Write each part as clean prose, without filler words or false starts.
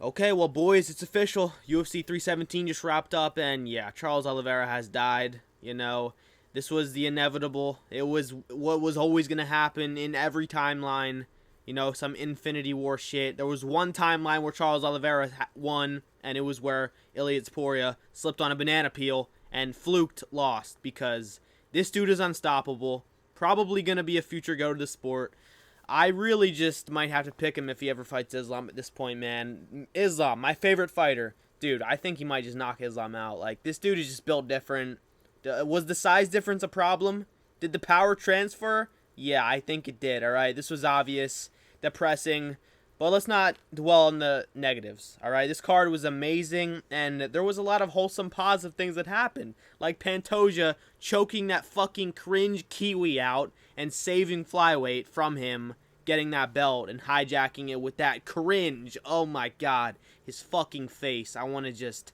Okay, well, boys, it's official. UFC 317 just wrapped up, and yeah, Charles Oliveira has died. This was the inevitable. It was what was always going to happen in every timeline. Some Infinity War shit. There was one timeline where Charles Oliveira won, and it was where Ilia Topuria slipped on a banana peel and fluked lost because this dude is unstoppable. Probably going to be a future go to the sport. I really just might have to pick him if he ever fights Islam at this point, man. Islam, my favorite fighter. Dude, I think he might just knock Islam out. Like, this dude is just built different. Was the size difference a problem? Did the power transfer? Yeah, I think it did, alright? This was obvious, depressing, but let's not dwell on the negatives, alright? This card was amazing, and there was a lot of wholesome, positive things that happened. Like Pantoja choking that fucking cringe Kiwi out and saving flyweight from him getting that belt and hijacking it with that cringe. Oh my god, his fucking face. I want to just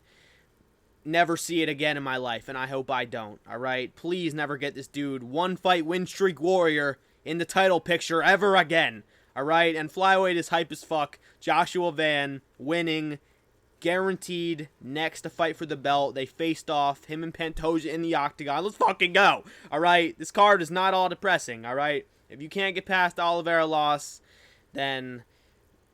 never see it again in my life, and I hope I don't, alright? Please never get this dude one fight win streak warrior in the title picture ever again, alright? And flyweight is hype as fuck. Joshua Van winning, guaranteed next to fight for the belt. They faced off, him and Pantoja in the octagon. Let's fucking go, alright? This card is not all depressing, alright? If you can't get past the Oliveira loss, then,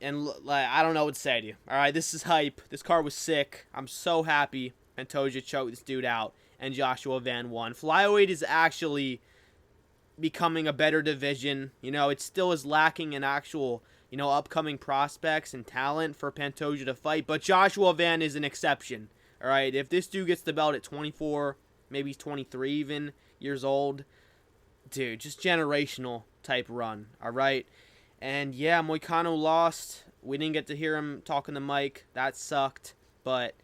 I don't know what to say to you, alright? This is hype. This card was sick. I'm so happy Pantoja choked this dude out and Joshua Van won. Flyweight is actually becoming a better division. It still is lacking in actual upcoming prospects and talent for Pantoja to fight, but Joshua Van is an exception. All right, if this dude gets the belt at 24, maybe he's 23 even years old, dude, just generational type run. All right, and yeah, Moicano lost. We didn't get to hear him talking to Mike. That sucked, but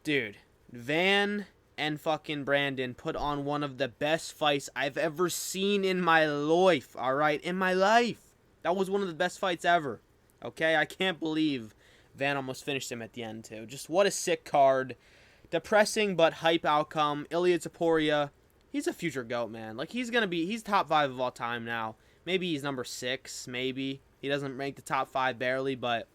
dude, Van and fucking Brandon put on one of the best fights I've ever seen in my life. All right, in my life. That was one of the best fights ever. Okay, I can't believe Van almost finished him at the end, too. Just what a sick card. Depressing but hype outcome. Ilia Topuria, he's a future GOAT, man. Like, he's top 5 of all time now. Maybe he's number 6, maybe. He doesn't rank the top 5 barely, but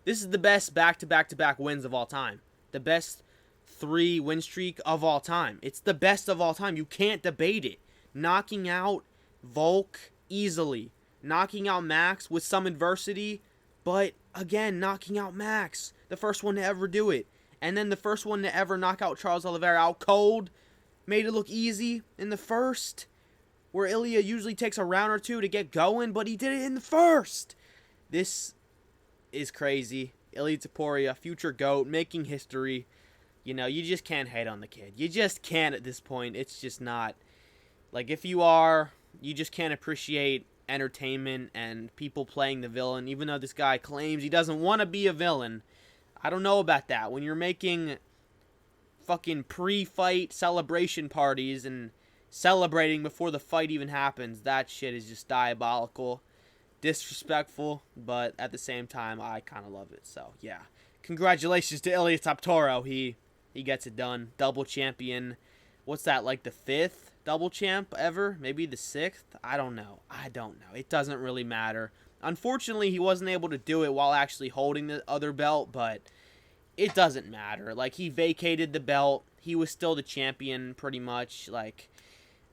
this is the best back-to-back-to-back wins of all time. The best 3 win streak of all time. It's the best of all time. You can't debate it. Knocking out Volk easily. Knocking out Max with some adversity, but again, knocking out Max. The first one to ever do it. And then the first one to ever knock out Charles Oliveira out cold. Made it look easy in the first, where Ilia usually takes a round or 2 to get going, but he did it in the first. Is crazy. Ilia Topuria, future GOAT, making history. You just can't hate on the kid. You just can't at this point. It's just not. Like, if you are, you just can't appreciate entertainment and people playing the villain, even though this guy claims he doesn't want to be a villain. I don't know about that. When you're making fucking pre-fight celebration parties and celebrating before the fight even happens, that shit is just diabolical. Disrespectful, but at the same time, I kind of love it. So, yeah. Congratulations to Ilia Topuria. He gets it done. Double champion. What's that, like the 5th double champ ever? Maybe the 6th? I don't know. It doesn't really matter. Unfortunately, he wasn't able to do it while actually holding the other belt, but it doesn't matter. Like, he vacated the belt. He was still the champion, pretty much. Like,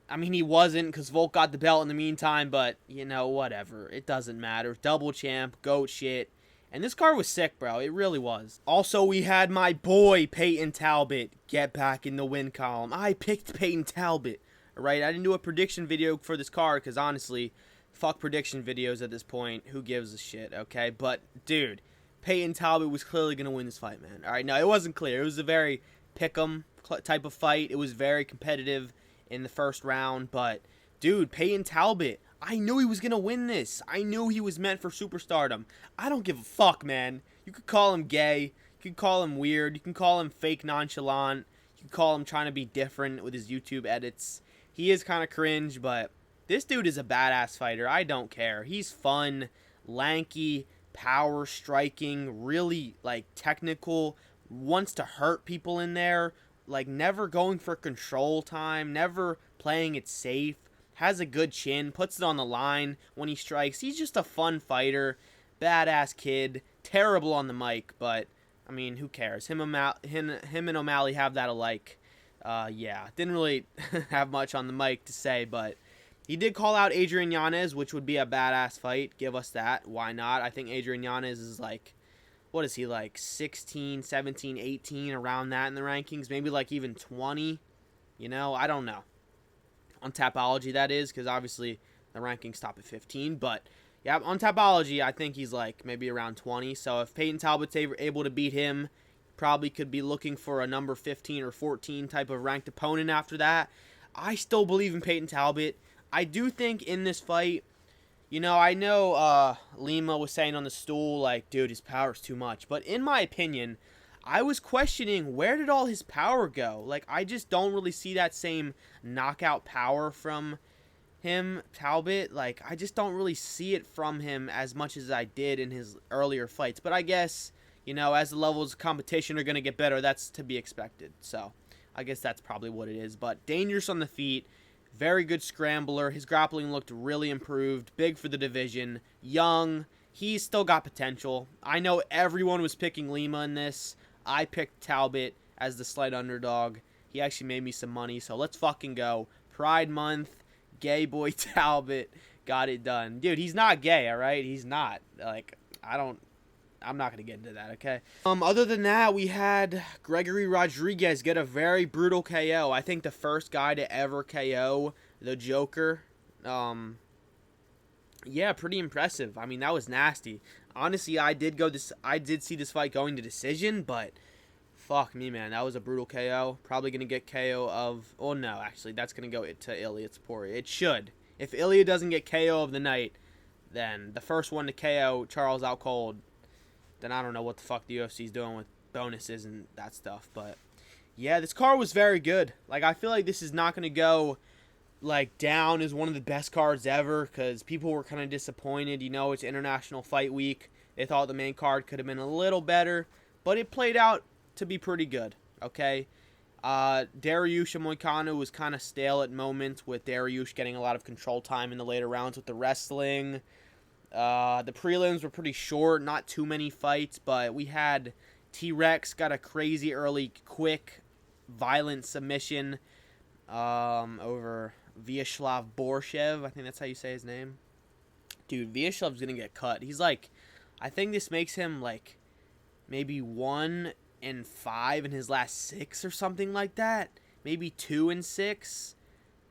I mean, he wasn't because Volk got the belt in the meantime, but, whatever. It doesn't matter. Double champ, GOAT shit. And this card was sick, bro. It really was. Also, we had my boy, Peyton Talbot, get back in the win column. I picked Peyton Talbot, right? I didn't do a prediction video for this card because, honestly, fuck prediction videos at this point. Who gives a shit, okay? But, dude, Peyton Talbot was clearly going to win this fight, man. All right, no, it wasn't clear. It was a very pick-em type of fight. It was very competitive in the first round. But, dude, Peyton Talbot, I knew he was going to win this. I knew he was meant for superstardom. I don't give a fuck, man. You could call him gay. You could call him weird. You can call him fake nonchalant. You could call him trying to be different with his YouTube edits. He is kind of cringe, but this dude is a badass fighter. I don't care. He's fun, lanky, power striking, really, like, technical, wants to hurt people in there, like, never going for control time, never playing it safe. Has a good chin, puts it on the line when he strikes. He's just a fun fighter, badass kid, terrible on the mic, but I mean, who cares? Him and O'Malley have that alike. Yeah, didn't really have much on the mic to say, but he did call out Adrian Yanez, which would be a badass fight. Give us that. Why not? I think Adrian Yanez is like, what is he, like 16, 17, 18, around that in the rankings? Maybe like even 20. You know, I don't know. On Tapology, that is, because obviously the rankings stop at 15. But, yeah, on Tapology, I think he's like maybe around 20. So if Peyton Talbot's able to beat him, probably could be looking for a number 15 or 14 type of ranked opponent after that. I still believe in Peyton Talbot. I do think in this fight, you know, I know Lima was saying on the stool, like, dude, his power's too much. But in my opinion, I was questioning, where did all his power go? Like, I just don't really see that same knockout power from him, Talbot. Like, I just don't really see it from him as much as I did in his earlier fights. But I guess, you know, as the levels of competition are going to get better, that's to be expected. So, I guess that's probably what it is. But dangerous on the feet. Very good scrambler. His grappling looked really improved. Big for the division. Young. He's still got potential. I know everyone was picking Lima in this. I picked Talbot as the slight underdog. He actually made me some money, so let's fucking go. Pride Month. Gay boy Talbot. Got it done. Dude, he's not gay, alright? He's not. Like, I'm not going to get into that, okay? Other than that, we had Gregory Rodriguez get a very brutal KO. I think the first guy to ever KO the Joker. Yeah, pretty impressive. I mean, that was nasty. Honestly, I did see this fight going to decision, but fuck me, man. That was a brutal KO. Probably going to get KO of... Oh, no, actually, that's going to go to Ilia Topuria. It should. If Ilia doesn't get KO of the night, then the first one to KO Charles out cold, then I don't know what the fuck the UFC's doing with bonuses and that stuff. But, yeah, this card was very good. Like, I feel like this is not going to go, like, down as one of the best cards ever, because people were kind of disappointed. You know, it's International Fight Week. They thought the main card could have been a little better, but it played out to be pretty good, okay? Dariush Moicano was kind of stale at moments, with Dariush getting a lot of control time in the later rounds with the wrestling. The prelims were pretty short, not too many fights, but we had T-Rex got a crazy early, quick, violent submission over Vyacheslav Borshev. I think that's how you say his name. Dude, Vyashev's gonna get cut. He's like, I think this makes him like maybe 1-5 in his last 6 or something like that. Maybe 2-6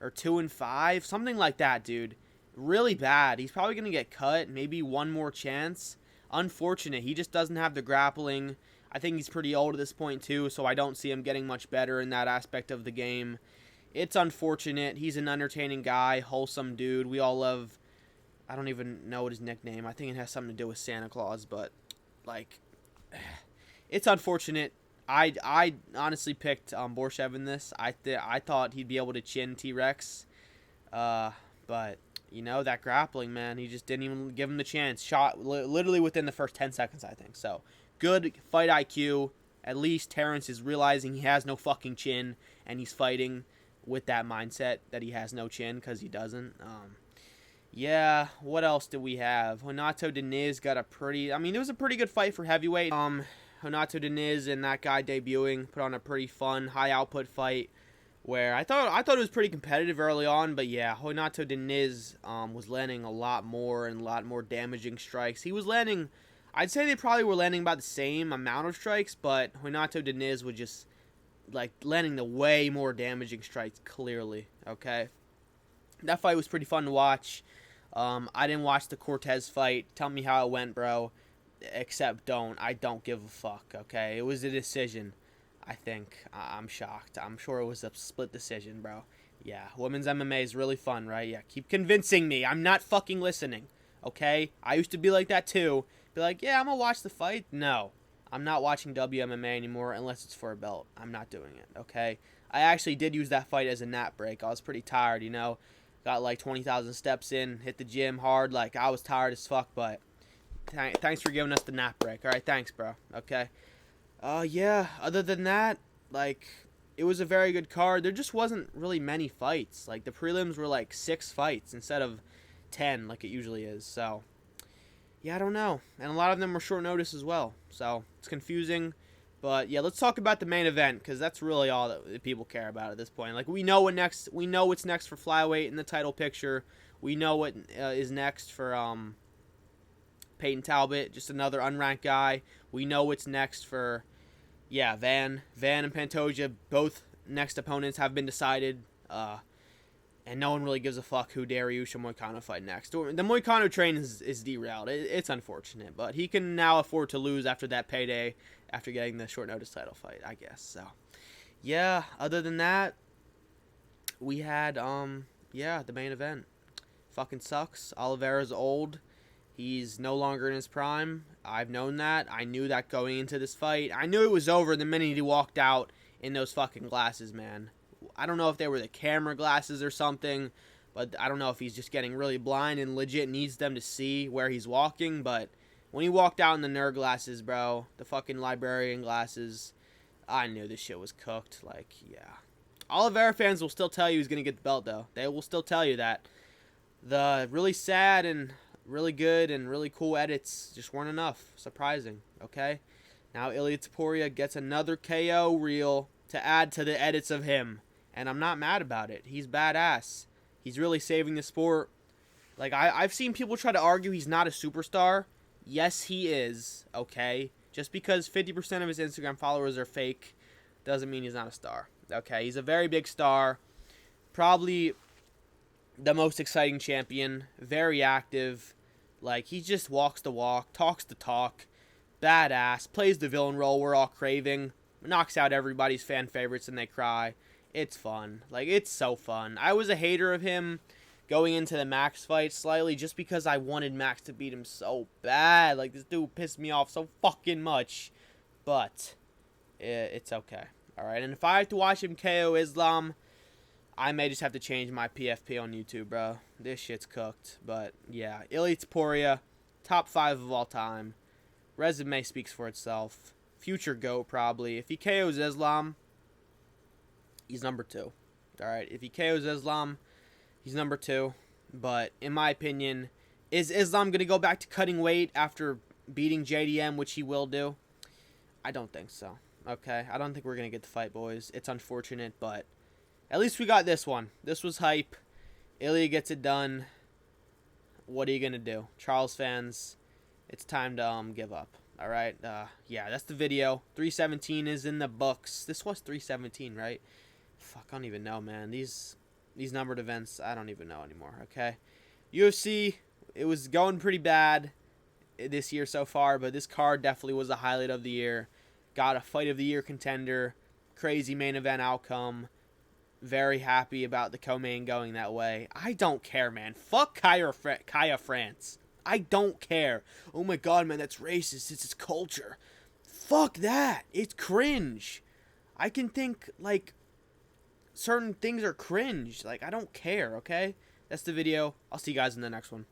or 2-5, something like that, dude. Really bad. He's probably going to get cut. Maybe one more chance. Unfortunate. He just doesn't have the grappling. I think he's pretty old at this point, too, so I don't see him getting much better in that aspect of the game. It's unfortunate. He's an entertaining guy, wholesome dude. We all love... I don't even know what his nickname. I think it has something to do with Santa Claus, but, like... It's unfortunate. I honestly picked Borshev in this. I thought he'd be able to chin T-Rex. But... You know, that grappling, man, he just didn't even give him the chance. Shot literally within the first 10 seconds, I think. So, good fight IQ. At least Terrence is realizing he has no fucking chin, and he's fighting with that mindset that he has no chin, because he doesn't. Yeah, what else did we have? Renato Diniz got a pretty... I mean, it was a pretty good fight for heavyweight. Renato Diniz and that guy debuting put on a pretty fun, high-output fight, where I thought it was pretty competitive early on, but yeah, Renato Diniz was landing a lot more and a lot more damaging strikes. He was landing, I'd say they probably were landing about the same amount of strikes, but Renato Diniz was just like landing the way more damaging strikes clearly, okay? That fight was pretty fun to watch. I didn't watch the Cortez fight. Tell me how it went, bro. Except don't. I don't give a fuck, okay? It was a decision. I think. I'm shocked. I'm sure it was a split decision, bro. Yeah, women's MMA is really fun, right? Yeah, keep convincing me. I'm not fucking listening, okay? I used to be like that too. Be like, yeah, I'm gonna watch the fight. No, I'm not watching WMMA anymore unless it's for a belt. I'm not doing it, okay? I actually did use that fight as a nap break. I was pretty tired, you know? Got like 20,000 steps in, hit the gym hard. Like, I was tired as fuck, but thanks for giving us the nap break. All right, thanks, bro, okay? Yeah, other than that, like, it was a very good card. There just wasn't really many fights. Like, the prelims were like 6 fights instead of 10 like it usually is. So, yeah, I don't know. And a lot of them were short notice as well. So it's confusing. But yeah, let's talk about the main event, because that's really all that people care about at this point. Like, we know what's next for flyweight in the title picture. We know what is next for Peyton Talbot, just another unranked guy. We know what's next for Van and Pantoja. Both next opponents have been decided. And no one really gives a fuck who Dariush or Moicano fight next. The Moicano train is derailed. It's unfortunate, but he can now afford to lose after that payday, after getting the short notice title fight, I guess. So, yeah, other than that, we had, the main event. Fucking sucks. Oliveira's old. He's no longer in his prime. I've known that. I knew that going into this fight. I knew it was over the minute he walked out in those fucking glasses, man. I don't know if they were the camera glasses or something, but I don't know if he's just getting really blind and legit needs them to see where he's walking. But when he walked out in the nerd glasses, bro, the fucking librarian glasses, I knew this shit was cooked. Like, yeah. Oliveira fans will still tell you he's going to get the belt, though. They will still tell you that. The really sad and really good and really cool edits just weren't enough. Surprising, okay? Now Ilia Topuria gets another KO reel to add to the edits of him. And I'm not mad about it. He's badass. He's really saving the sport. Like, I've seen people try to argue he's not a superstar. Yes, he is, okay? Just because 50% of his Instagram followers are fake doesn't mean he's not a star, okay? He's a very big star. Probably the most exciting champion. Very active. Like, he just walks the walk, talks the talk. Badass. Plays the villain role we're all craving. Knocks out everybody's fan favorites and they cry. It's fun. Like, it's so fun. I was a hater of him going into the Max fight slightly just because I wanted Max to beat him so bad. Like, this dude pissed me off so fucking much. But it's okay. Alright, and if I have to watch him KO Islam, I may just have to change my PFP on YouTube, bro. This shit's cooked. But, yeah. Ilia Topuria, top 5 of all time. Resume speaks for itself. Future GOAT, probably. If he KOs Islam, he's number 2. Alright, if he KOs Islam, he's number 2. But, in my opinion, is Islam going to go back to cutting weight after beating JDM, which he will do? I don't think so. Okay? I don't think we're going to get the fight, boys. It's unfortunate, but at least we got this one. This was hype. Ilia gets it done. What are you going to do? Charles fans, it's time to give up. Alright? Yeah, that's the video. 317 is in the books. This was 317, right? Fuck, I don't even know, man. These numbered events, I don't even know anymore, okay? UFC, it was going pretty bad this year so far, but this card definitely was a highlight of the year. Got a fight of the year contender. Crazy main event outcome. Very happy about the co-main going that way. I don't care, man. Fuck Kaya France. I don't care. Oh my god, man, that's racist. It's his culture. Fuck that. It's cringe. I can think, like, certain things are cringe. Like, I don't care, okay? That's the video. I'll see you guys in the next one.